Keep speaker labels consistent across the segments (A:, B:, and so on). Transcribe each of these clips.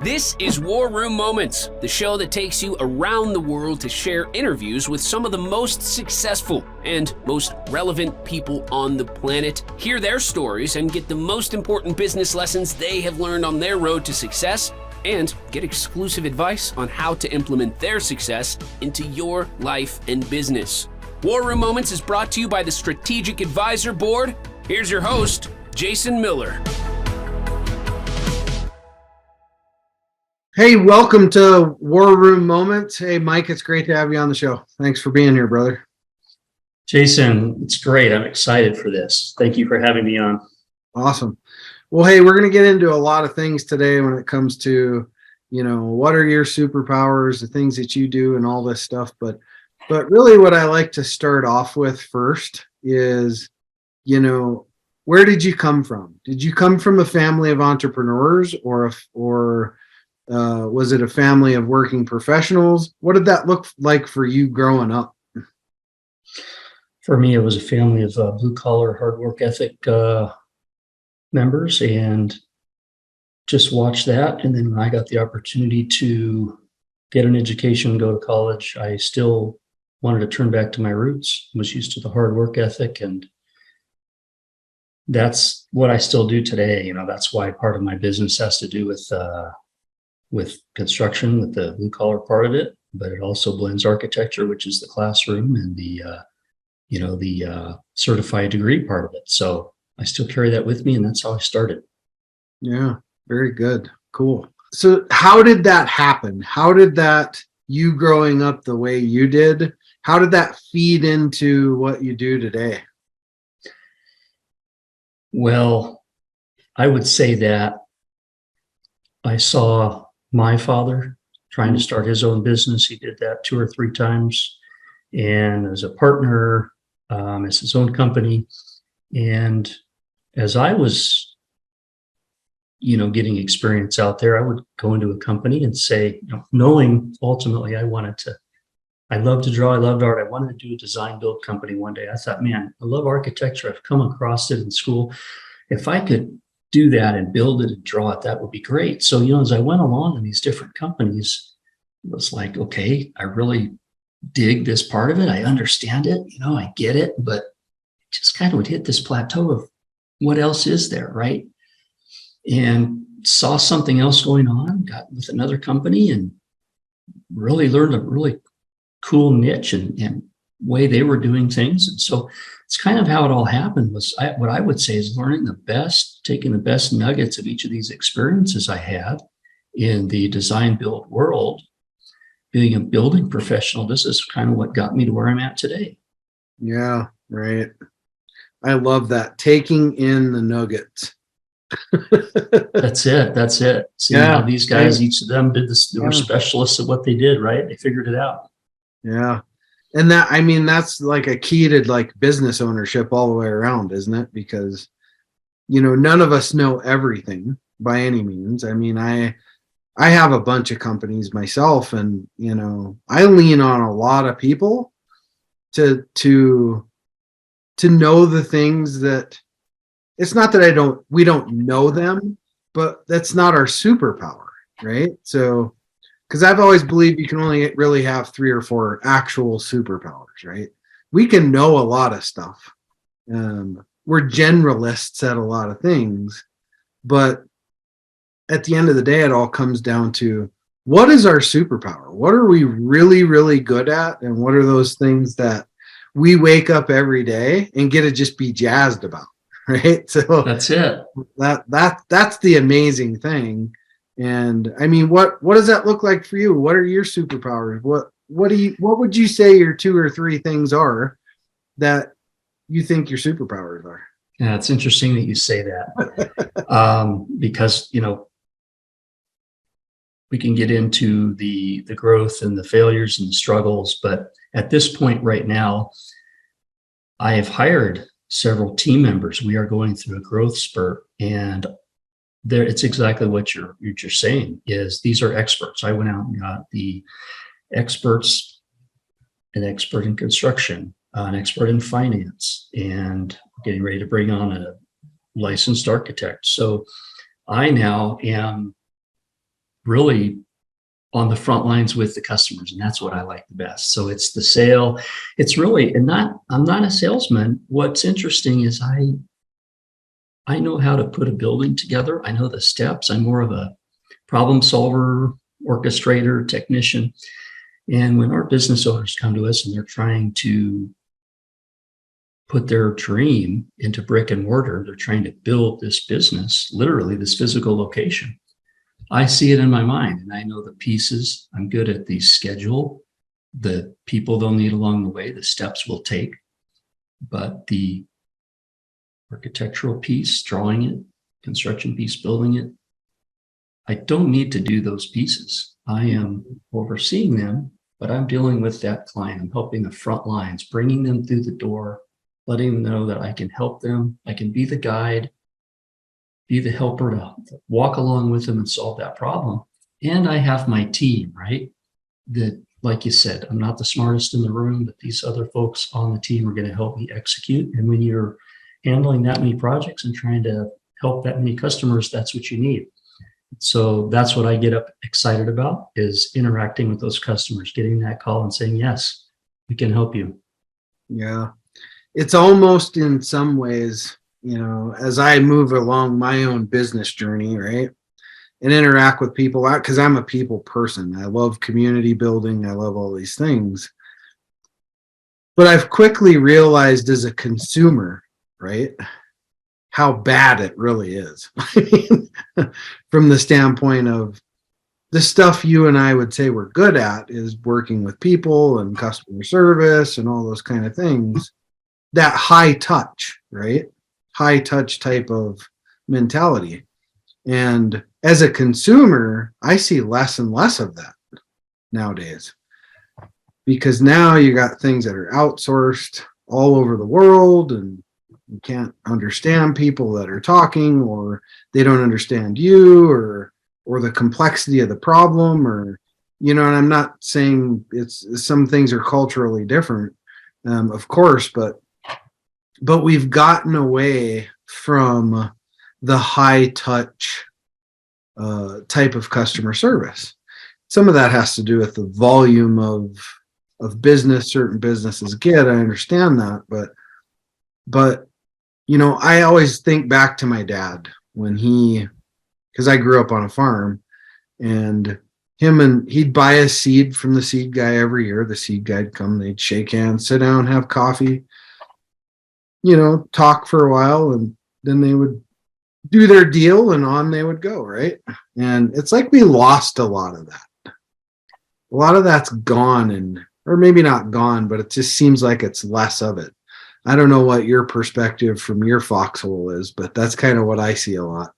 A: This is War Room Moments, the show that takes you around the world to share interviews with some of the most successful and most relevant people on the planet, hear their stories, and get the most important business lessons they have learned on their road to success, and get exclusive advice on how to implement their success into your life and business. War Room Moments is brought to you by the Strategic Advisor Board. Here's your host, Jason Miller.
B: Hey, welcome to War Room Moments. Hey, Mike, it's great to have you on the show. Thanks for being here, brother.
C: Jason, it's great. I'm excited for this. Thank you for having me on.
B: Awesome. Well, hey, we're going to get into a lot of things today when it comes to, what are your superpowers, the things that you do and all this stuff. But really what I like to start off with first is, where did you come from? Did you come from a family of entrepreneurs or was it a family of working professionals? What did that look like for you growing up?
C: For me, it was a family of blue-collar, hard work ethic members, and just watched that. And then when I got the opportunity to get an education and go to college, I still wanted to turn back to my roots, was used to the hard work ethic, and that's what I still do today. That's why part of my business has to do with construction, with the blue collar part of it, but it also blends architecture, which is the classroom, and the certified degree part of it. So I still carry that with me, and that's how I started.
B: Yeah, very good. Cool. So how did that happen? How did that, you growing up the way you did, how did that feed into what you do today?
C: Well, I would say that I saw my father trying to start his own business. He did that 2 or 3 times, and as a partner, as his own company. And as I was, getting experience out there, I would go into a company and say, knowing ultimately I love to draw, I loved art. I wanted to do a design build company one day. I thought, man, I love architecture. I've come across it in school. If I could do that and build it and draw it, that would be great. So, as I went along in these different companies, it was like, okay, I really dig this part of it. I understand it, I get it, but it just kind of would hit this plateau of what else is there, right? And saw something else going on, got with another company and really learned a really cool niche and way they were doing things. And so it's kind of how it all happened. What I would say is taking the best nuggets of each of these experiences I had in the design build world, being a building professional. This is kind of what got me to where I'm at today.
B: Yeah, right. I love that. Taking in the nuggets.
C: That's it. Seeing how these guys, each of them did this, they were specialists at what they did, right? They figured it out.
B: Yeah. And that's like a key to like business ownership all the way around, isn't it? Because, none of us know everything by any means. I have a bunch of companies myself, and, I lean on a lot of people to know the things that, it's not that we don't know them, but that's not our superpower, right? So, because I've always believed you can only really have 3 or 4 actual superpowers, right? We can know a lot of stuff. We're generalists at a lot of things, but at the end of the day, it all comes down to what is our superpower? What are we really, really good at? And what are those things that we wake up every day and get to just be jazzed about, right? So
C: that's it.
B: That's the amazing thing. And what does that look like for you? What are your superpowers? What would you say your 2 or 3 things are that you think your superpowers are?
C: Yeah, it's interesting that you say that. Because, we can get into the growth and the failures and the struggles, but at this point right now, I have hired several team members. We are going through a growth spurt, and it's exactly what you're saying. Is these are experts. I went out and got the experts, an expert in construction, an expert in finance, and getting ready to bring on a licensed architect. So I now am really on the front lines with the customers. And that's what I like the best. So it's the sale. It's really, I'm not a salesman. What's interesting is I know how to put a building together. I know the steps. I'm more of a problem solver, orchestrator, technician. And when our business owners come to us and they're trying to put their dream into brick and mortar, they're trying to build this business, literally this physical location. I see it in my mind and I know the pieces. I'm good at the schedule, the people they'll need along the way, the steps we'll take, but the architectural piece, drawing it, construction piece, building it, I don't need to do those pieces. I am overseeing them, but I'm dealing with that client. I'm helping the front lines, bringing them through the door, letting them know that I can help them. I can be the guide, be the helper to walk along with them and solve that problem. And I have my team, right? That, like you said, I'm not the smartest in the room, but these other folks on the team are going to help me execute. And when you're handling that many projects and trying to help that many customers, that's what you need. So that's what I get excited about, is interacting with those customers, getting that call and saying, yes, we can help you.
B: Yeah. It's almost in some ways, as I move along my own business journey, right, and interact with people, because I'm a people person. I love community building. I love all these things. But I've quickly realized as a consumer, right, how bad it really is. I mean, from the standpoint of the stuff you and I would say we're good at is working with people and customer service and all those kind of things. That high touch, right? High touch type of mentality. And as a consumer, I see less and less of that nowadays. Because now you got things that are outsourced all over the world, and you can't understand people that are talking, or they don't understand you, or the complexity of the problem, or and I'm not saying some things are culturally different, of course, but we've gotten away from the high touch type of customer service. Some of that has to do with the volume of business certain businesses get. I understand that, but I always think back to my dad when because I grew up on a farm, and he'd buy a seed from the seed guy every year. The seed guy'd come, they'd shake hands, sit down, have coffee, talk for a while, and then they would do their deal and on they would go, right? And it's like we lost a lot of that. A lot of that's gone, or maybe not gone, but it just seems like it's less of it. I don't know what your perspective from your foxhole is, but that's kind of what I see a lot.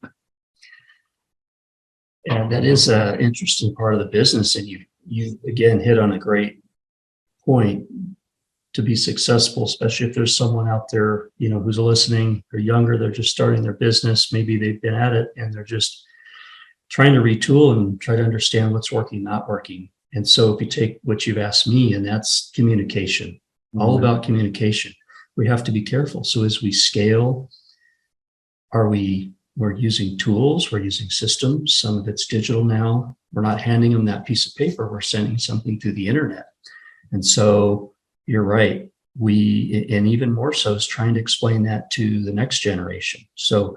C: And that is an interesting part of the business. And you again hit on a great point. To be successful, especially if there's someone out there, who's listening, or younger, they're just starting their business. Maybe they've been at it and they're just trying to retool and try to understand what's working, not working. And so if you take what you've asked me, and that's communication, all about communication, we have to be careful. So as we scale, we're using tools, we're using systems. Some of it's digital now. We're not handing them that piece of paper. We're sending something through the internet. And so you're right. And even more so, is trying to explain that to the next generation. So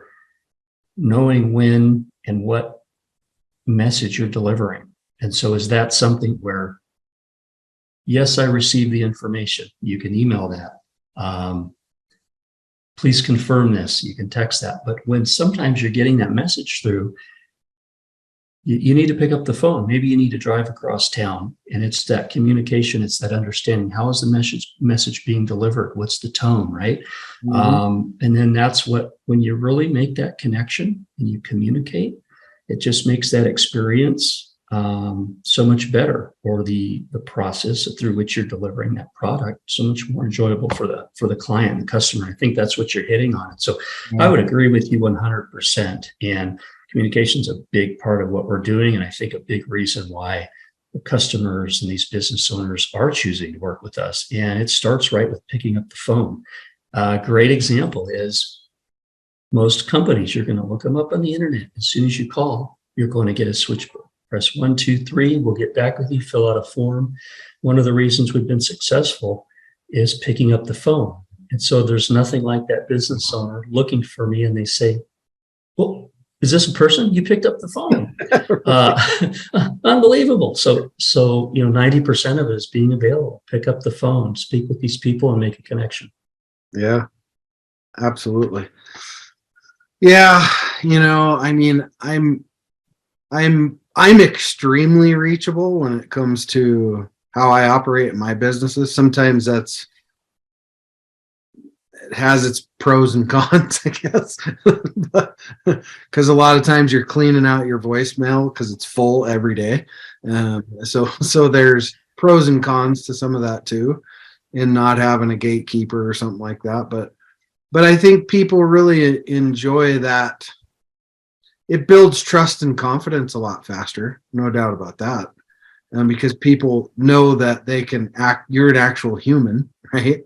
C: knowing when and what message you're delivering. And so is that something where, yes, I received the information. You can email that. Please confirm this. You can text that. But when sometimes you're getting that message through, you need to pick up the phone. Maybe you need to drive across town, and it's that communication. It's that understanding. How is the message being delivered? What's the tone, right? And then that's when you really make that connection and you communicate, it just makes that experience so much better, or the process through which you're delivering that product so much more enjoyable for the client, the customer. I think that's what you're hitting on. So I would agree with you 100%. And communication is a big part of what we're doing. And I think a big reason why the customers and these business owners are choosing to work with us. And it starts right with picking up the phone. A great example is most companies, you're going to look them up on the internet. As soon as you call, you're going to get a switchboard, Press 1, 2, 3. We'll get back with you. Fill out a form. One of the reasons we've been successful is picking up the phone. And so there's nothing like that business owner looking for me and they say, well, is this a person? You picked up the phone. Unbelievable. So 90% of it is being available. Pick up the phone, speak with these people, and make a connection.
B: Yeah, absolutely. Yeah, I mean, I'm extremely reachable when it comes to how I operate in my businesses. Sometimes it has its pros and cons, I guess, because a lot of times you're cleaning out your voicemail because it's full every day. So there's pros and cons to some of that too, in not having a gatekeeper or something like that. But I think people really enjoy that. It builds trust and confidence a lot faster, no doubt about that. Because people know that they can act, you're an actual human, right?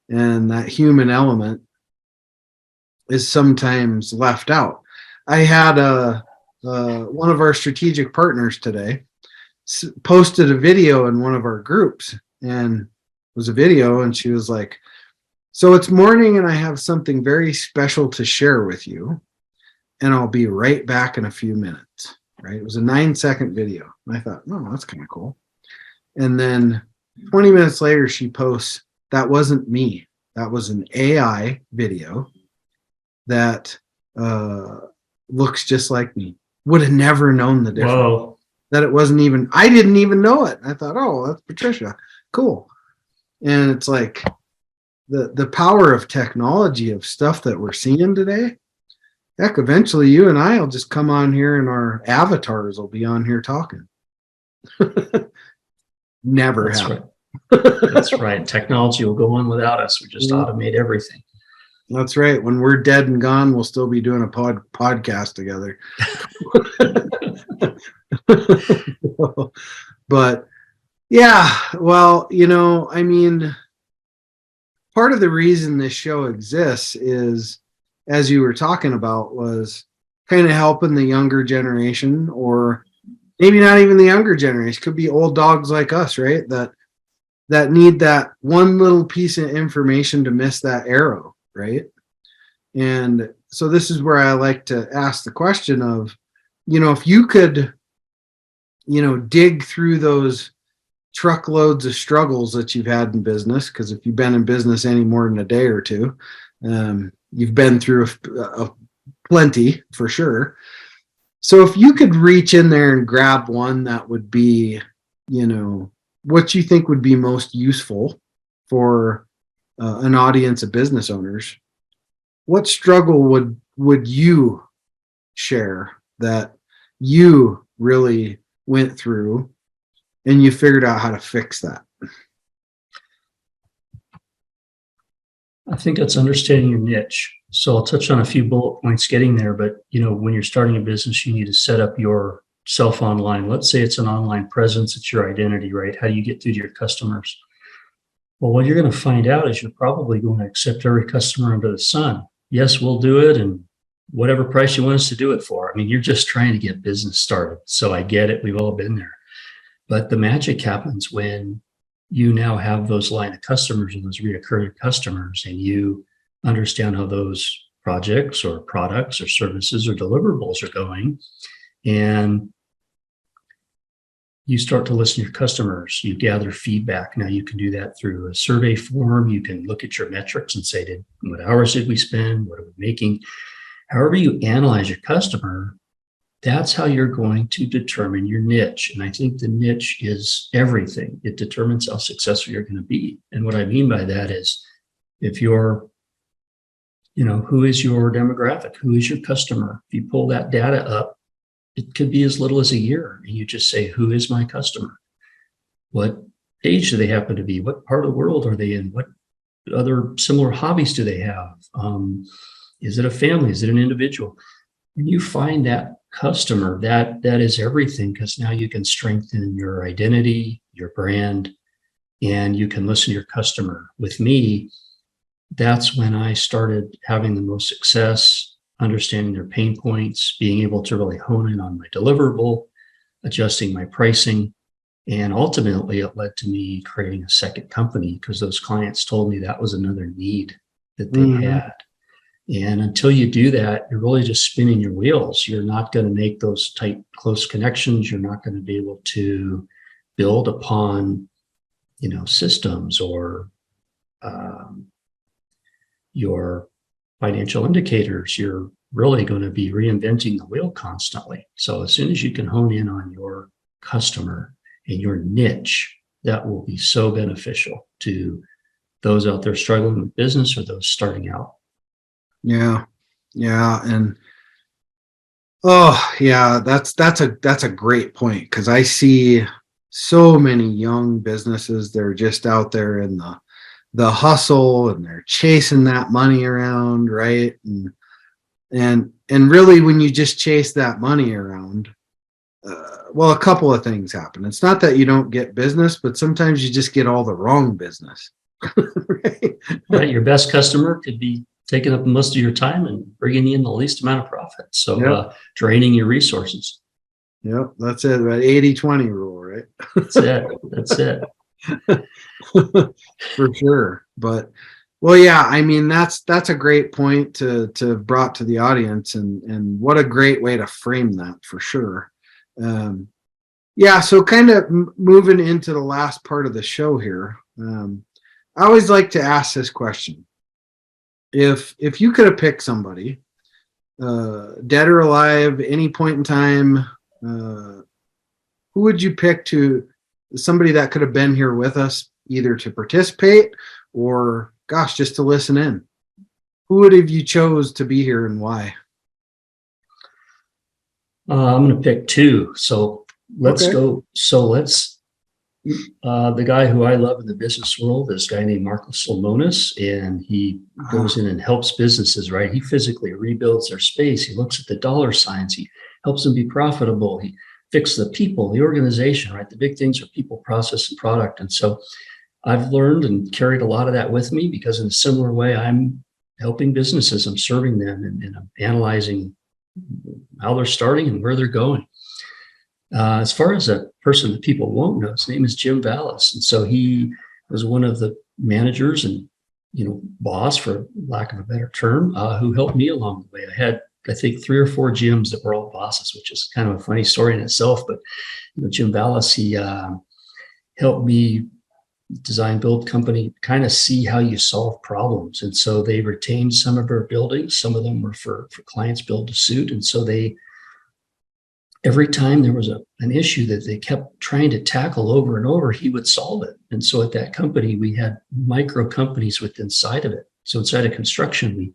B: And that human element is sometimes left out. I had one of our strategic partners today posted a video in one of our groups, and it was a video, and she was like, so it's morning and I have something very special to share with you, and I'll be right back in a few minutes. Right? It was a 9-second video. And I thought, oh, that's kind of cool. And then 20 minutes later, she posts, that wasn't me. That was an AI video that looks just like me. Would have never known the difference.
C: Whoa.
B: That it wasn't even, I didn't even know it. I thought, oh, that's Patricia. Cool. And it's like the power of technology, of stuff that we're seeing today. Heck, eventually you and I will just come on here and our avatars will be on here talking. Never
C: That's
B: happened.
C: right. That's right. Technology will go on without us. We just automate everything.
B: That's right. When we're dead and gone, we'll still be doing a podcast together. But yeah, well, I mean, part of the reason this show exists is, as you were talking about, was kind of helping the younger generation, or maybe not even the younger generation, could be old dogs like us, right? That need that one little piece of information to miss that arrow, right? And so this is where I like to ask the question of, if you could, dig through those truckloads of struggles that you've had in business, because if you've been in business any more than a day or two, you've been through a plenty for sure. So if you could reach in there and grab one that would be, what you think would be most useful for an audience of business owners, what struggle would you share that you really went through and you figured out how to fix that?
C: I think it's understanding your niche. So I'll touch on a few bullet points getting there, but when you're starting a business, you need to set up yourself online. Let's say it's an online presence, it's your identity, right? How do you get through to your customers? Well, what you're going to find out is you're probably going to accept every customer under the sun. Yes, we'll do it, and whatever price you want us to do it for. I mean, you're just trying to get business started. So I get it. We've all been there. But the magic happens when you now have those line of customers and those reoccurring customers, and you understand how those projects or products or services or deliverables are going. And you start to listen to your customers, you gather feedback. Now you can do that through a survey form. You can look at your metrics and say, what hours did we spend? What are we making? However you analyze your customer, that's how you're going to determine your niche. And I think the niche is everything. It determines how successful you're going to be. And what I mean by that is, if you're, who is your demographic? Who is your customer? If you pull that data up, it could be as little as a year. And you just say, who is my customer? What age do they happen to be? What part of the world are they in? What other similar hobbies do they have? Is it a family? Is it an individual? When you find that customer, that is everything, because now you can strengthen your identity, your brand, and you can listen to your customer. With me, that's when I started having the most success, understanding their pain points, being able to really hone in on my deliverable, adjusting my pricing. And ultimately, it led to me creating a second company because those clients told me that was another need that they had. And until you do that, you're really just spinning your wheels. You're not going to make those tight, close connections. You're not going to be able to build upon, systems or your financial indicators. You're really going to be reinventing the wheel constantly. So as soon as you can hone in on your customer and your niche, that will be so beneficial to those out there struggling with business or those starting out.
B: Yeah. And that's a great point, because I see so many young businesses. They're just out there in the hustle, and they're chasing that money around, right? And really, when you just chase that money around, well, a couple of things happen. It's not that you don't get business, but sometimes you just get all the wrong business.
C: Right. Your best customer could be taking up most of your time and bringing in the least amount of profit. So draining your resources.
B: Yep. That's it. That 80-20 rule, right?
C: That's it.
B: For sure. But well, yeah, I mean, that's a great point to brought to the audience, and what a great way to frame that, for sure. So kind of moving into the last part of the show here. I always like to ask this question. If you could have picked somebody, dead or alive, any point in time, who would you pick to somebody that could have been here with us, either to participate or, gosh, just to listen in? Who would have you chose to be here, and why?
C: I'm going to pick two. So let's go. So the guy who I love in the business world is a guy named Marcos Lemonis, and he goes in and helps businesses, right? He physically rebuilds their space. He looks at the dollar signs. He helps them be profitable. He fixes the people, the organization, right? The big things are people, process, and product. And so I've learned and carried a lot of that with me, because in a similar way, I'm helping businesses. I'm serving them, and I'm analyzing how they're starting and where they're going. As far as a person that people won't know, his name is Jim Vallis. And so he was one of the managers and, boss, for lack of a better term, who helped me along the way. I had, I think, 3 or 4 gyms that were all bosses, which is kind of a funny story in itself. But Jim Vallis, he helped me design, build company, kind of see how you solve problems. And so they retained some of our buildings. Some of them were for clients build to suit. And so every time there was an issue that they kept trying to tackle over and over, he would solve it. And so at that company, we had micro companies within inside of it. So inside of construction, we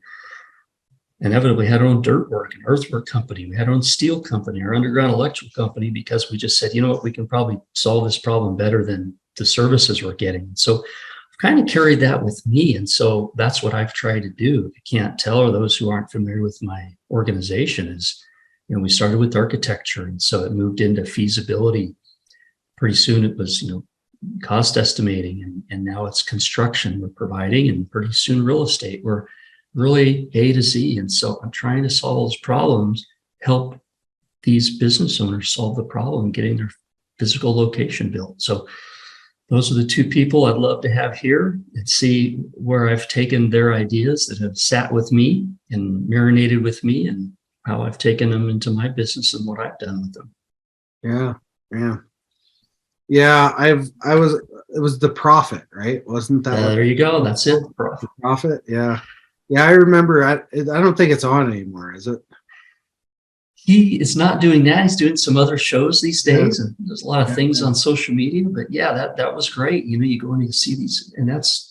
C: inevitably had our own dirt work and earthwork company. We had our own steel company, our underground electrical company, because we just said, you know what, we can probably solve this problem better than the services we're getting. So I've kind of carried that with me. And so that's what I've tried to do. If you can't tell, or those who aren't familiar with my organization, is, we started with architecture, and so it moved into feasibility. Pretty soon it was, cost estimating, and now it's construction we're providing, and pretty soon real estate. We're really A to Z. And so I'm trying to solve those problems, help these business owners solve the problem, getting their physical location built. So those are the two people I'd love to have here, and see where I've taken their ideas that have sat with me and marinated with me, and how I've taken them into my business and what I've done with them. It was The Prophet, right? Wasn't that? There you go. That's it.
B: The Prophet. Yeah. I remember. I don't think it's on anymore, is it?
C: He is not doing that. He's doing some other shows these days, and there's a lot of things on social media. But that was great. You go in and you see these, and that's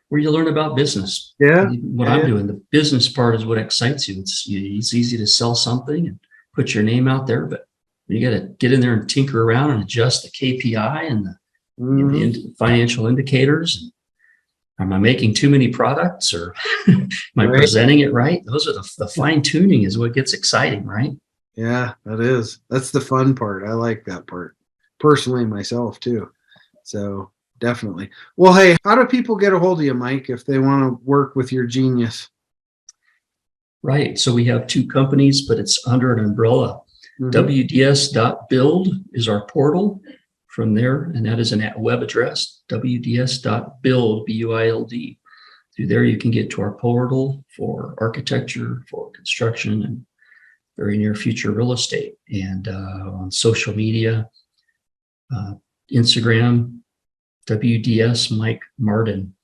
C: where you learn about business. What I'm doing, the business part is what excites you. It's easy to sell something and put your name out there, but you got to get in there and tinker around and adjust the KPI and the financial indicators. Am I making too many products, or am I presenting it right? Those are the fine tuning is what gets exciting, right?
B: Yeah, that is. That's the fun part. I like that part personally myself too. So definitely. Well, hey, how do people get a hold of you, Mike, if they want to work with your genius?
C: Right. So we have 2 companies, but it's under an umbrella. WDS.build is our portal from there, and that is a web address, WDS.build, B-U-I-L-D. Through there, you can get to our portal for architecture, for construction, and very near future real estate. And on social media, Instagram, WDS Mike Marden,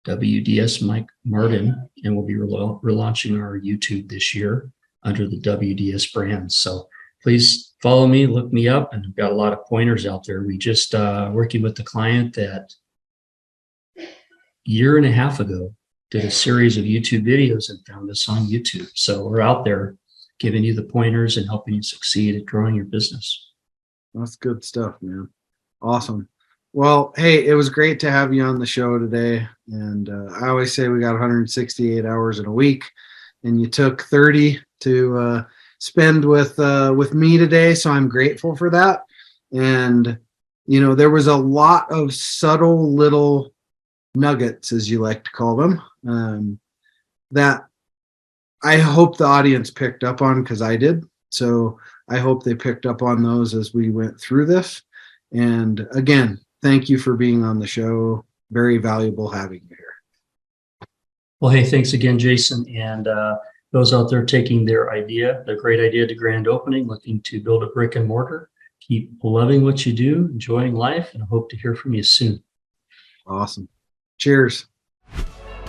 C: WDS Mike Marden, and we'll be relaunching our YouTube this year under the WDS brand. So please follow me, look me up, and I've got a lot of pointers out there. We just working with the client that year and a half ago did a series of YouTube videos and found us on YouTube. So we're out there giving you the pointers and helping you succeed at growing your business.
B: That's good stuff, man. Awesome. Well, hey, it was great to have you on the show today. And I always say we got 168 hours in a week, and you took 30 to spend with me today. So I'm grateful for that. And, you know, there was a lot of subtle little nuggets, as you like to call them, that I hope the audience picked up on, because I did. So I hope they picked up on those as we went through this. And again, thank you for being on the show. Very valuable having you here.
C: Well, hey, thanks again, Jason. And those out there taking their great idea to grand opening, looking to build a brick and mortar, keep loving what you do, enjoying life, and I hope to hear from you soon.
B: Awesome. Cheers.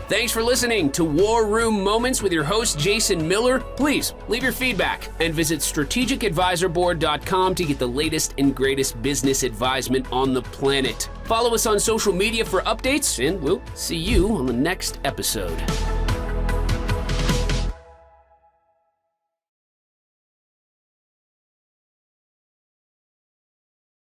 A: Thanks for listening to War Room Moments with your host, Jason Miller. Please leave your feedback and visit strategicadvisorboard.com to get the latest and greatest business advisement on the planet. Follow us on social media for updates, and we'll see you on the next episode.